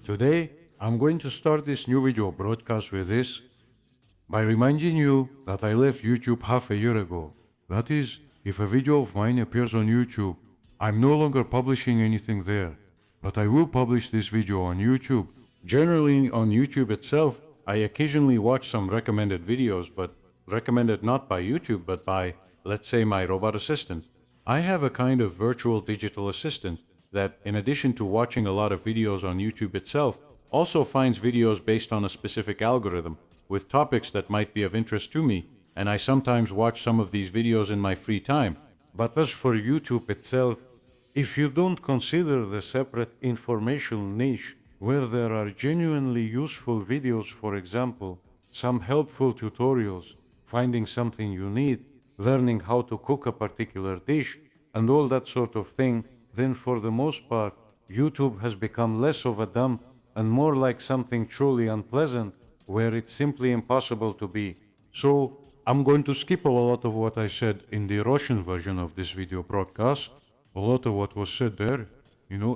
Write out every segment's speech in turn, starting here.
Today, I'm going to start this new video broadcast with this by reminding you that I left YouTube half a year ago. That is, if a video of mine appears on YouTube, I'm no longer publishing anything there, but I will publish this video on YouTube. Generally on YouTube itself, I occasionally watch some recommended videos, but recommended not by YouTube but by, let's say, my robot assistant. I have a kind of virtual digital assistant that, in addition to watching a lot of videos on YouTube itself, also finds videos based on a specific algorithm with topics that might be of interest to me, and I sometimes watch some of these videos in my free time. But as for YouTube itself, if you don't consider the separate informational niche where there are genuinely useful videos, for example, some helpful tutorials, finding something you need, learning how to cook a particular dish, and all that sort of thing, then for the most part, YouTube has become less of a dump and more like something truly unpleasant, where it's simply impossible to be. So, I'm going to skip a lot of what I said in the Russian version of this video broadcast. A lot of what was said there,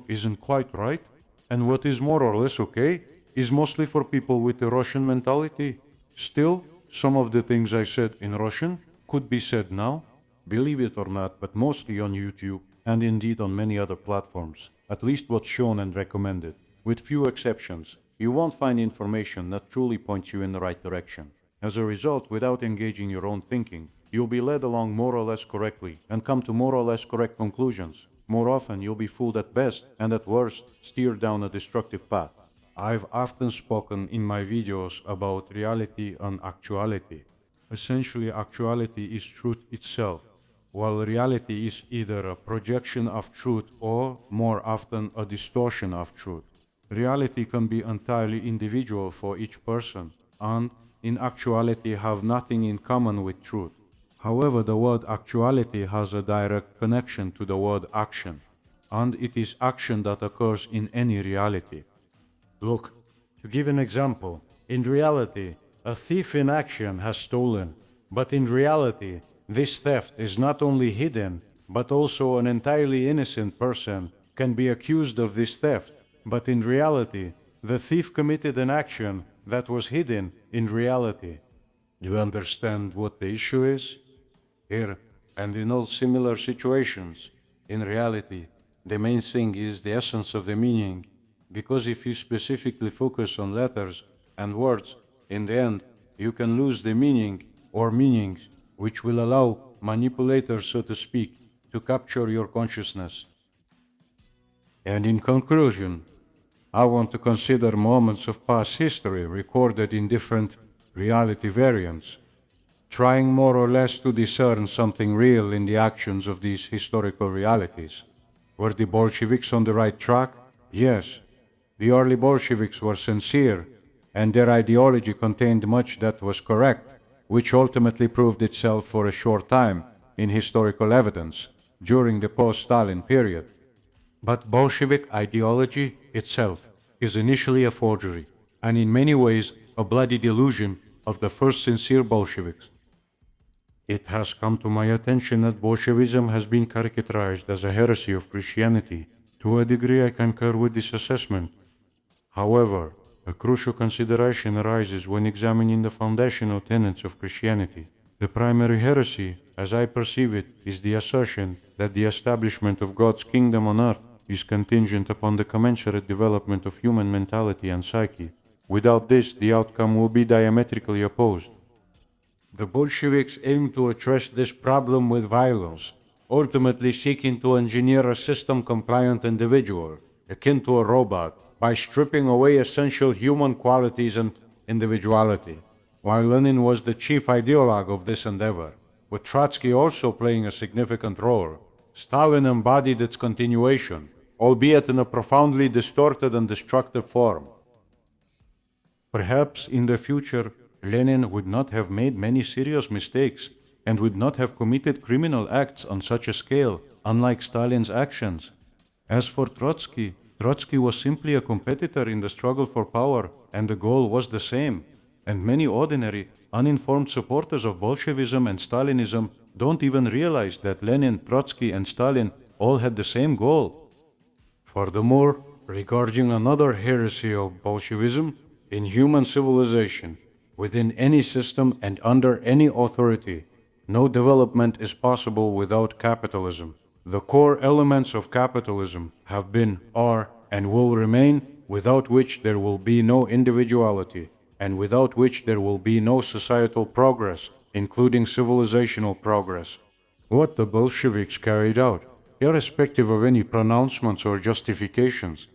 isn't quite right. And what is more or less okay is mostly for people with a Russian mentality. Still, some of the things I said in Russian could be said now, believe it or not, but mostly on YouTube and indeed on many other platforms, at least what's shown and recommended. With few exceptions, you won't find information that truly points you in the right direction. As a result, without engaging your own thinking, you'll be led along more or less correctly and come to more or less correct conclusions. More often, you'll be fooled at best and at worst, steered down a destructive path. I've often spoken in my videos about reality and actuality. Essentially, actuality is truth itself, while reality is either a projection of truth or, more often, a distortion of truth. Reality can be entirely individual for each person and, in actuality, have nothing in common with truth. However, the word actuality has a direct connection to the word action, and it is action that occurs in any reality. Look, to give an example, in reality, a thief in action has stolen, but in reality, this theft is not only hidden, but also an entirely innocent person can be accused of this theft. But in reality, the thief committed an action that was hidden in reality. You understand what the issue is? Here, and in all similar situations, in reality, the main thing is the essence of the meaning, because if you specifically focus on letters and words, in the end, you can lose the meaning or meanings, which will allow manipulators, so to speak, to capture your consciousness. And in conclusion, I want to consider moments of past history recorded in different reality variants, trying more or less to discern something real in the actions of these historical realities. Were the Bolsheviks on the right track? Yes. The early Bolsheviks were sincere, and their ideology contained much that was correct, which ultimately proved itself for a short time in historical evidence during the post-Stalin period. But Bolshevik ideology itself is initially a forgery, and in many ways a bloody delusion of the first sincere Bolsheviks. It has come to my attention that Bolshevism has been caricatured as a heresy of Christianity. To a degree, I concur with this assessment. However, a crucial consideration arises when examining the foundational tenets of Christianity. The primary heresy, as I perceive it, is the assertion that the establishment of God's kingdom on earth is contingent upon the commensurate development of human mentality and psyche. Without this, the outcome will be diametrically opposed. The Bolsheviks aim to address this problem with violence, ultimately seeking to engineer a system-compliant individual, akin to a robot, by stripping away essential human qualities and individuality. While Lenin was the chief ideologue of this endeavor, with Trotsky also playing a significant role, Stalin embodied its continuation, albeit in a profoundly distorted and destructive form. Perhaps in the future, Lenin would not have made many serious mistakes and would not have committed criminal acts on such a scale, unlike Stalin's actions. As for Trotsky, Trotsky was simply a competitor in the struggle for power, and the goal was the same. And many ordinary, uninformed supporters of Bolshevism and Stalinism don't even realize that Lenin, Trotsky, and Stalin all had the same goal. Furthermore, regarding another heresy of Bolshevism, in human civilization, within any system and under any authority, no development is possible without capitalism. The core elements of capitalism have been, are, and will remain, without which there will be no individuality, and without which there will be no societal progress, including civilizational progress. What the Bolsheviks carried out, irrespective of any pronouncements or justifications,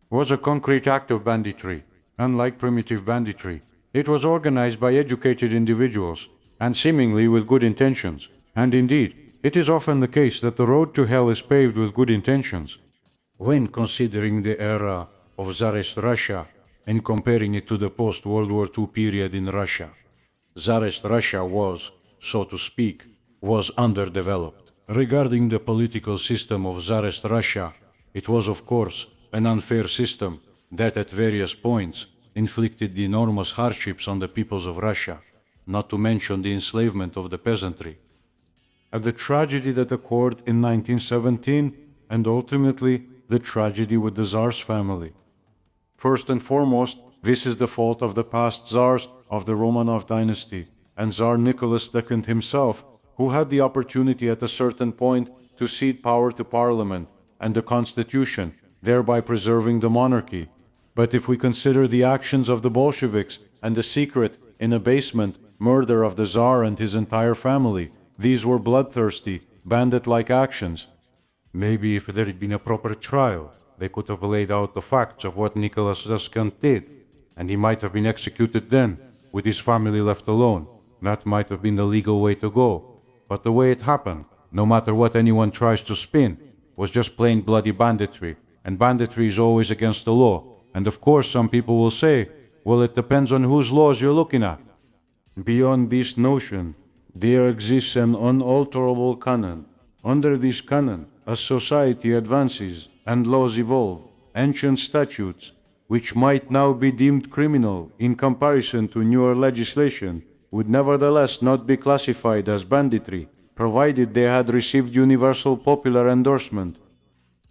was a concrete act of banditry. Unlike primitive banditry, it was organized by educated individuals, and seemingly with good intentions. And indeed, it is often the case that the road to hell is paved with good intentions. When considering the era of Tsarist Russia and comparing it to the post-World War II period in Russia, Tsarist Russia was, so to speak, was underdeveloped. Regarding the political system of Tsarist Russia, it was of course an unfair system that at various points inflicted enormous hardships on the peoples of Russia, not to mention the enslavement of the peasantry. At the tragedy that occurred in 1917, and ultimately the tragedy with the Tsar's family. First and foremost, this is the fault of the past Tsars of the Romanov dynasty, and Tsar Nicholas II himself, who had the opportunity at a certain point to cede power to parliament and the constitution, thereby preserving the monarchy. But if we consider the actions of the Bolsheviks and the secret, in abasement, murder of the Tsar and his entire family, these were bloodthirsty, bandit-like actions. Maybe if there had been a proper trial, they could have laid out the facts of what Nicholas II did, and he might have been executed then, with his family left alone. That might have been the legal way to go. But the way it happened, no matter what anyone tries to spin, was just plain bloody banditry, and banditry is always against the law. And of course some people will say, well, it depends on whose laws you're looking at. Beyond this notion, there exists an unalterable canon. Under this canon, as society advances and laws evolve, ancient statutes, which might now be deemed criminal in comparison to newer legislation, would nevertheless not be classified as banditry, provided they had received universal popular endorsement.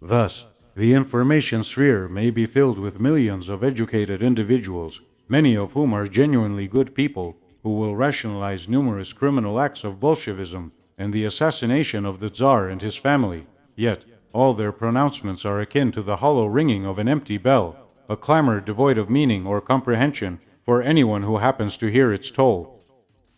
Thus, the information sphere may be filled with millions of educated individuals, many of whom are genuinely good people, who will rationalize numerous criminal acts of Bolshevism and the assassination of the Tsar and his family. Yet, all their pronouncements are akin to the hollow ringing of an empty bell, a clamor devoid of meaning or comprehension for anyone who happens to hear its toll.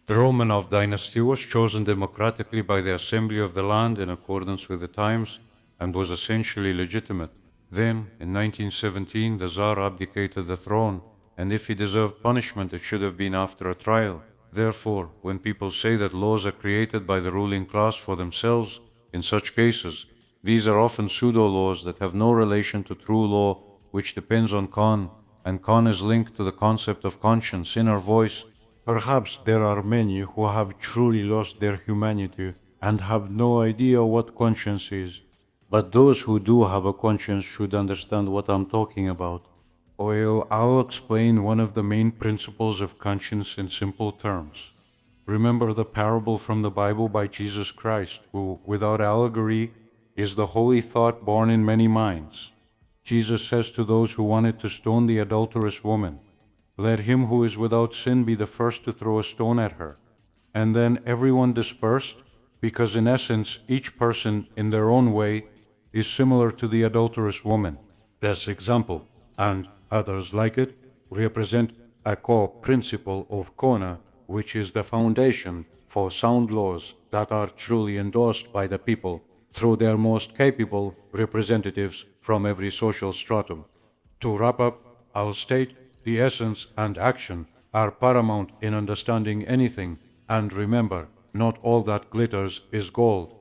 The Romanov dynasty was chosen democratically by the assembly of the land in accordance with the times and was essentially legitimate. Then, in 1917, the Tsar abdicated the throne, and if he deserved punishment, it should have been after a trial. Therefore, when people say that laws are created by the ruling class for themselves, in such cases, these are often pseudo-laws that have no relation to true law, which depends on Khan, and Khan is linked to the concept of conscience, inner voice. Perhaps there are many who have truly lost their humanity and have no idea what conscience is. But those who do have a conscience should understand what I'm talking about. Well, I'll explain one of the main principles of conscience in simple terms. Remember the parable from the Bible by Jesus Christ, who, without allegory, is the holy thought born in many minds. Jesus says to those who wanted to stone the adulterous woman, "Let him who is without sin be the first to throw a stone at her." And then everyone dispersed, because in essence, each person in their own way is similar to the adulterous woman. This example, and others like it, represent a core principle of Kona, which is the foundation for sound laws that are truly endorsed by the people through their most capable representatives from every social stratum. To wrap up, I'll state the essence and action are paramount in understanding anything, and remember, not all that glitters is gold.